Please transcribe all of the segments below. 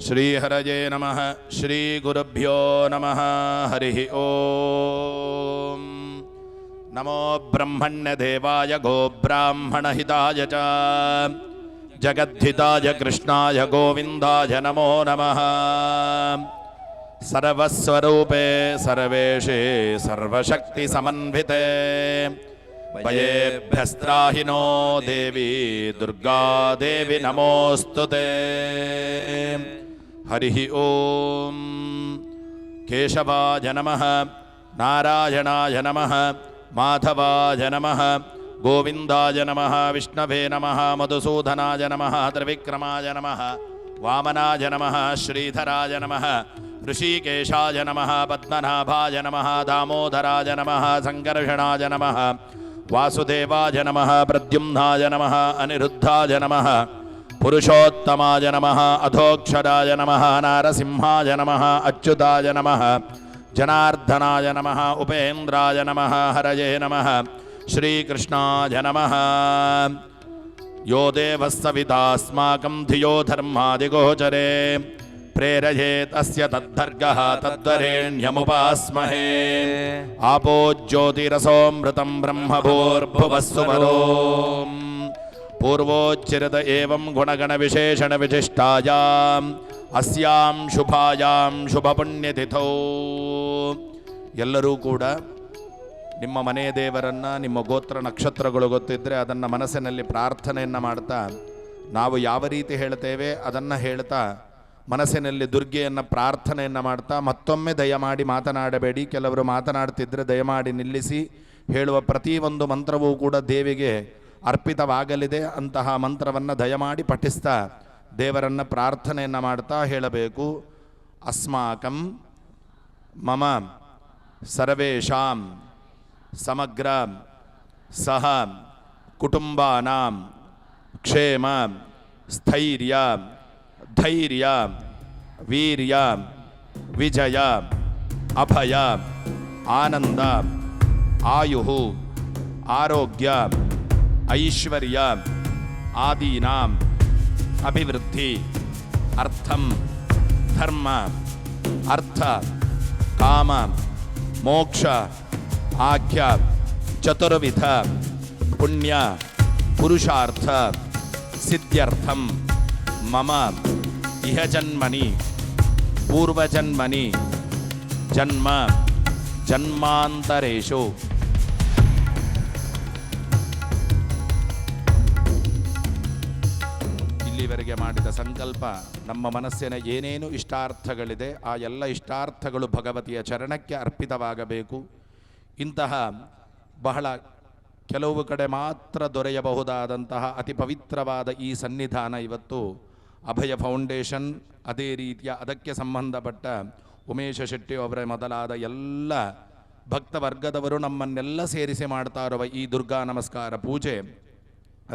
ಶ್ರೀಹರಯೇ ನಮಃ. ಶ್ರೀಗುರುಭ್ಯೋ ನಮಃ. ಹರಿ ಓಂ. ನಮೋ ಬ್ರಹ್ಮಣ್ಯದೇವಾಯ ಗೋಬ್ರಾಹ್ಮಣಹಿತಾಯ ಚ ಜಗದ್ಧಿತಾಯ ಕೃಷ್ಣಾಯ ಗೋವಿಂದಾಯ ನಮೋ ನಮಃ. ಸರ್ವಸ್ವರೂಪೇ ಸರ್ವೇಶೇ ಸರ್ವಶಕ್ತಿ ಸಮನ್ವಿತೆ ಭಯೇಭ್ಯಸ್ತ್ರಾಹಿನೋ ದೇವಿ ದುರ್ಗಾ ದೇವಿ ನಮೋಸ್ತುತೇ. ಹರಿ ಓಂ. ಕೇಶವಾಯ ನಮಃ. ನಾರಾಯಣಾಯ ನಮಃ. ಮಾಧವಾಯ ನಮಃ. ಗೋವಿಂದಾಯ ನಮಃ. ವಿಷ್ಣವೇ ನಮಃ. ಮಧುಸೂದನಾಯ ನಮಃ. ತ್ರಿವಿಕ್ರಮಾಯ ನಮಃ. ವಾಮನಾಯ ನಮಃ. ಶ್ರೀಧರಾಯ ನಮಃ. ಋಷಿಕೇಶಾಯ ನಮಃ. ಪದ್ಮನಾಭಾಯ ನಮಃ. ದಾಮೋದರಾಯ ನಮಃ. ಸಂಕರ್ಷಣಾಯ ನಮಃ. ವಾಸುದೇವಾಯ ನಮಃ. ಪ್ರದ್ಯುಮ್ನಾಯ ನಮಃ. ಅನಿರುದ್ಧಾಯ ನಮಃ. ಪುರುಷೋತ್ತಮಾಯ ನಮಃ. ಅಧೋಕ್ಷರಾಯ ನಮಃ. ನಾರಸಿಂಹಾಯ ನಮಃ. ಅಚ್ಯುತಾಯ ನಮಃ. ಜನಾರ್ದನಾಯ ನಮಃ. ಉಪೇಂದ್ರಾಯ ನಮಃ. ಹರಯೇ ನಮಃ. ಶ್ರೀಕೃಷ್ಣಾಯ ನಮಃ. ಯೋ ದೇವಸ್ಸವಿತಾಸ್ಮಾಕಂ ಧಿಯೋ ಧರ್ಮಾದಿಗೋಚರೇ ಪ್ರೇರಯೇತ್ ಅಸ್ಯ ತದ್ಧರ್ಗಃ ತದ್ವರೆಣ್ಯಮುಪಾಸ್ಮಹೇ. ಆಪೋ ಜ್ಯೋತಿರಸೋಮೃತಂ ಬ್ರಹ್ಮಭೂರ್ಭುವಸ್ಸುವರೋಂ. ಪೂರ್ವೋಚ್ಚಿರತ ಏವಂ ಗುಣಗಣವಿಶೇಷಣ ವಿಶಿಷ್ಟಾಯಾಂ ಅಸ್ಯಾಂ ಶುಭಾಯಾಂ ಶುಭಪುಣ್ಯತಿಥೌ. ಎಲ್ಲರೂ ಕೂಡ ನಿಮ್ಮ ಮನೆಯ ದೇವರನ್ನು, ನಿಮ್ಮ ಗೋತ್ರ ನಕ್ಷತ್ರಗಳು ಗೊತ್ತಿದ್ದರೆ ಅದನ್ನು ಮನಸ್ಸಿನಲ್ಲಿ ಪ್ರಾರ್ಥನೆಯನ್ನು ಮಾಡ್ತಾ, ನಾವು ಯಾವ ರೀತಿ ಹೇಳ್ತೇವೆ ಅದನ್ನು ಹೇಳ್ತಾ ಮನಸ್ಸಿನಲ್ಲಿ ದುರ್ಗೆಯನ್ನು ಪ್ರಾರ್ಥನೆಯನ್ನು ಮಾಡ್ತಾ, ಮತ್ತೊಮ್ಮೆ ದಯಮಾಡಿ ಮಾತನಾಡಬೇಡಿ, ಕೆಲವರು ಮಾತನಾಡ್ತಿದ್ದರೆ ದಯಮಾಡಿ ನಿಲ್ಲಿಸಿ. ಹೇಳುವ ಪ್ರತಿಯೊಂದು ಮಂತ್ರವೂ ಕೂಡ ದೇವಿಗೆ ಅರ್ಪಿತವಾಗಲಿದೆ. ಅಂತಹ ಮಂತ್ರವನ್ನು ದಯಮಾಡಿ ಪಠಿಸ್ತಾ ದೇವರನ್ನು ಪ್ರಾರ್ಥನೆಯನ್ನು ಮಾಡ್ತಾ ಹೇಳಬೇಕು. ಅಸ್ಮಾಕಂ ಮಮ ಸರ್ವೇಷಾಂ ಸಮಗ್ರ ಸಹ ಕುಟುಂಬಾನಾಂ ಕ್ಷೇಮ ಸ್ಥೈರ್ಯ ಧೈರ್ಯ ವೀರ್ಯ ವಿಜಯ ಅಭಯ ಆನಂದ ಆಯು ಆರೋಗ್ಯ ಐಶ್ವರ್ಯ ಆದೀನಾಂ ಅಭಿವೃದ್ಧಿ ಅರ್ಥಂ ಧರ್ಮ ಅರ್ಥ ಕಾಮ ಮೋಕ್ಷ ಆಖ್ಯ ಚತುರ್ವಿಧ ಪುಣ್ಯ ಪುರುಷಾರ್ಥ ಸಿದ್ಧ್ಯರ್ಥಂ ಮಮ ಇಹ ಜನ್ಮನಿ ಪೂರ್ವಜನ್ಮನಿ ಜನ್ಮ ಜನ್ಮಾಂತರೇಷು. ಇಲ್ಲಿವರೆಗೆ ಮಾಡಿದ ಸಂಕಲ್ಪ, ನಮ್ಮ ಮನಸ್ಸಿನ ಏನೇನು ಇಷ್ಟಾರ್ಥಗಳಿದೆ ಆ ಎಲ್ಲ ಇಷ್ಟಾರ್ಥಗಳು ಭಗವತಿಯ ಚರಣಕ್ಕೆ ಅರ್ಪಿತವಾಗಬೇಕು. ಇಂತಹ ಬಹಳ ಕೆಲವು ಕಡೆ ಮಾತ್ರ ದೊರೆಯಬಹುದಾದಂತಹ ಅತಿ ಪವಿತ್ರವಾದ ಈ ಸನ್ನಿಧಾನ ಇವತ್ತು ಅಭಯ ಫೌಂಡೇಶನ್, ಅದೇ ರೀತಿಯ ಅದಕ್ಕೆ ಸಂಬಂಧಪಟ್ಟ ಉಮೇಶ ಶೆಟ್ಟಿ ಅವರ ಮೊದಲಾದ ಎಲ್ಲ ಭಕ್ತವರ್ಗದವರು ನಮ್ಮನ್ನೆಲ್ಲ ಸೇರಿಸಿ ಮಾಡ್ತಾ ಇರುವ ಈ ದುರ್ಗಾ ನಮಸ್ಕಾರ ಪೂಜೆ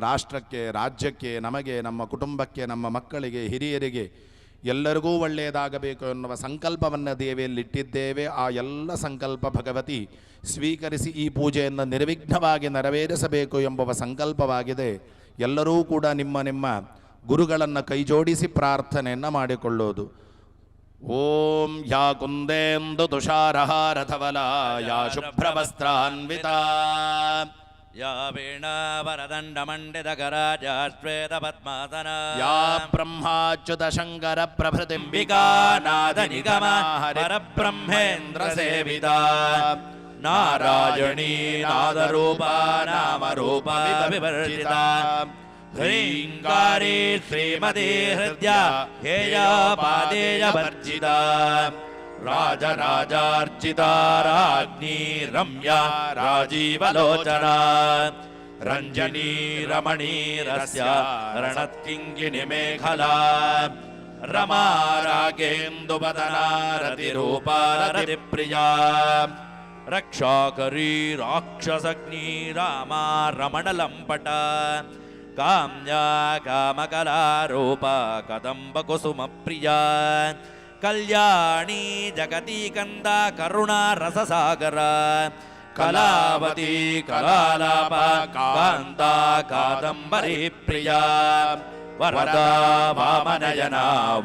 ರಾಷ್ಟ್ರಕ್ಕೆ, ರಾಜ್ಯಕ್ಕೆ, ನಮಗೆ, ನಮ್ಮ ಕುಟುಂಬಕ್ಕೆ, ನಮ್ಮ ಮಕ್ಕಳಿಗೆ, ಹಿರಿಯರಿಗೆ ಎಲ್ಲರಿಗೂ ಒಳ್ಳೆಯದಾಗಬೇಕು ಎನ್ನುವ ಸಂಕಲ್ಪವನ್ನು ದೇವಿಯಲ್ಲಿಟ್ಟಿದ್ದೇವೆ. ಆ ಎಲ್ಲ ಸಂಕಲ್ಪ ಭಗವತಿ ಸ್ವೀಕರಿಸಿ ಈ ಪೂಜೆಯನ್ನು ನಿರ್ವಿಘ್ನವಾಗಿ ನೆರವೇರಿಸಬೇಕು ಎಂಬುವ ಸಂಕಲ್ಪವಾಗಿದೆ. ಎಲ್ಲರೂ ಕೂಡ ನಿಮ್ಮ ನಿಮ್ಮ ಗುರುಗಳನ್ನು ಕೈಜೋಡಿಸಿ ಪ್ರಾರ್ಥನೆಯನ್ನು ಮಾಡಿಕೊಳ್ಳೋದು. ಓಂ ಯಾ ಕುಂದೇಂದು ತುಷಾರಹಾರಥವಲ ಯಾ ಶುಭ್ರವಸ್ತ್ರಾನ್ವಿತ ಯಾ ವೀಣಾವರದಂಡಮಂಡಿತಕರಾಜ ಶ್ವೇತಪದ್ಮಾಸನ ಯಾ ಬ್ರಹ್ಮಾಚ್ಯುತ ಶಂಕರ ಪ್ರಭೃತಿಂಬಿಕಾ ನಾದ ನಿಗಮ ಪರಬ್ರಹ್ಮೇಂದ್ರ ಸೇವಿತ ನಾರಾಯಣೀ ನಾದರೂಪ ನಾಮರೂಪ ವಿವರ್ಜಿತ ಹ್ರೀಂಕಾರಿ ಶ್ರೀಮತಿ ಹೃದಯ ಹೇಯ ಪಾದೇಯ ವರ್ಜಿತ ರಾಜರಾಜಾರ್ಚಿತ ರಾಜ್ಞಿ ರಮ್ಯಾ ರಾಜೀವಲೋಚನ ರಂಜನೀ ರಮಣೀರಸ್ಯ ರಣತ್ಕಿಂಗಿನಿ ಮೇಖಲಾ ರಮಾ ರಾಗೇಂದುವದನಾ ರತಿರೂಪಾ ರತಿಪ್ರಿಯಾ ರಕ್ಷಾಕರೀ ರಾಕ್ಷಸಗ್ನಿ ರಾಮಾ ರಮಣಲಂಪಟ ಕಾಮ್ಯಾ ಕಾಮಕಲಾರೂಪ ಕದಂಬ ಕುಸುಮ ಪ್ರಿಯಾ ಕಲ್ಯಾಣಿ ಜಗತಿ ಕಂದ ಕರುಣಾ ರಸಸಾಗರ ಕಲಾವತಿ ಕಲಾಲಾಪ ಕಾಂತ ಕಾದಂಬರಿ ಪ್ರಿಯ ವರದಾ ವಾಮನಯನ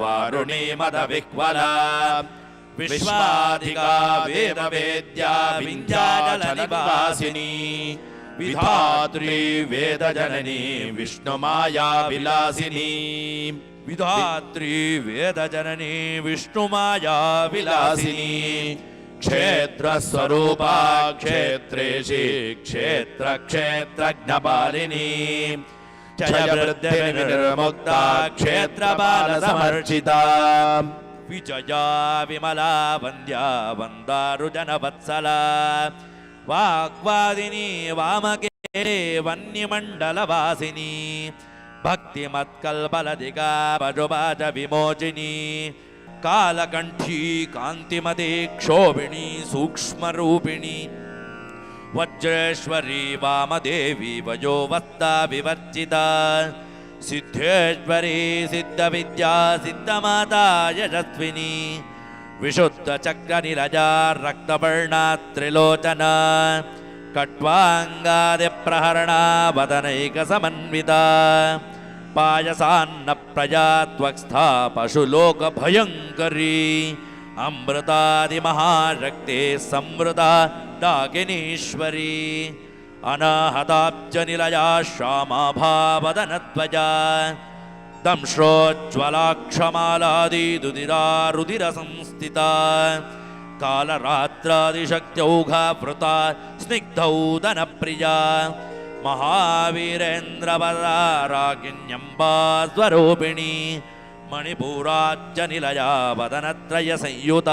ವಾರುಣಿ ಮದ ವಿಹ್ವಲ ವಿಶ್ವಾಧಿಕಾ ವೇದ ವೇದ್ಯಾ ವಿಂಧ್ಯಾಚಲ ನಿವಾಸಿನಿ ವಿಧಾತ್ರಿ ವೇದ ಜನನಿ ವಿಷ್ಣು ಮಾಯಾ ವಿಲಾಸಿನಿ ವಿಧಾತ್ರಿ ವೇದ ಜನನಿ ವಿಷ್ಣು ಮಾಯಾ ವಿಲಾಸಿನಿ ಕ್ಷೇತ್ರ ಸ್ವರೂಪ ಕ್ಷೇತ್ರೇಶಿ ಕ್ಷೇತ್ರ ಕ್ಷೇತ್ರಜ್ಞಪಾಲಿನಿ ಜಯ ವೃದ್ಧಿ ನಿರ್ಮುಕ್ತ ಕ್ಷೇತ್ರ ಬಾಲ ಸಮರ್ಚಿತ ವಿಜಯಾ ವಿಮಲಾ ವಂದ್ಯಾ ವಂದಾರು ಜನವತ್ಸಲ ವಾಗ್ವಾದಿನಿ ವಾಮಕೆ ವನ್ಯಮಂಡಲ ವಾಸಿನಿ ಭಕ್ತಿ ಮತ್ಕಲ್ಪಲಧಿಕಾ ಪಶುಪಾಶ ವಿಮೋಚಿನಿ ಕಾಲಕಂಠೀ ಕಾಂತಿಮತಿ ಕ್ಷೋಭಿಣಿ ಸೂಕ್ಷ್ಮರೂಪಿಣಿ ವಜ್ರೇಶ್ವರಿ ವಾಮದೇವಿ ವಯೋವತ್ತಾ ವಿವರ್ಜಿತ ಸಿದ್ಧೇಶ್ವರಿ ಸಿದ್ಧವಿದ್ಯಾ ಸಿದ್ಧಮಾತಾ ಯಶಸ್ವಿನಿ ವಿಶುದ್ಧ ಚಕ್ರ ನಿರಜಾ ರಕ್ತವರ್ಣ ತ್ರಿಲೋಚನ ಕಟ್ವಾಂಗಾದಿ ಪ್ರಹರಣ ವದನೈಕ ಸಮನ್ವಿತ ಪಾಯಸಾನ್ನ ಪ್ರಜಾತ್ವಕ್ಸ್ಥ ಪಶುಲೋಕ ಭಯಂಕರಿ ಅಮೃತಾದಿ ಮಹಾಶಕ್ತಿ ಸಮೃತ ಡಾಕಿನೀಶ್ವರಿ ಅನಾಹತಾಬ್ಜ ನಿಲಯಾ ಶ್ಯಾಮಾಭಾವದನಧ್ವಜ ದಂಶ್ರೋಜ್ವಲಾಕ್ಷಮಾಲಾದಿ ದುದಿರಾ ರುದಿರ ಸಂಸ್ಥಿತ ಕಾಲರಾತ್ರಾದಿಶಕ್ತ್ಯೌಘಾವೃತ ಸ್ನಿಗ್ಧೌದನ ಪ್ರಿಯ ಮಹಾವೀರೇಂದ್ರವರಾರಾಗಿಣ್ಯಂಬಾ ಸ್ವರೂಪಿಣಿ ಮಣಿಪೂರಾಜ್ಯ ನಿಲಯ ವದನತ್ರಯ ಸಂಯುತ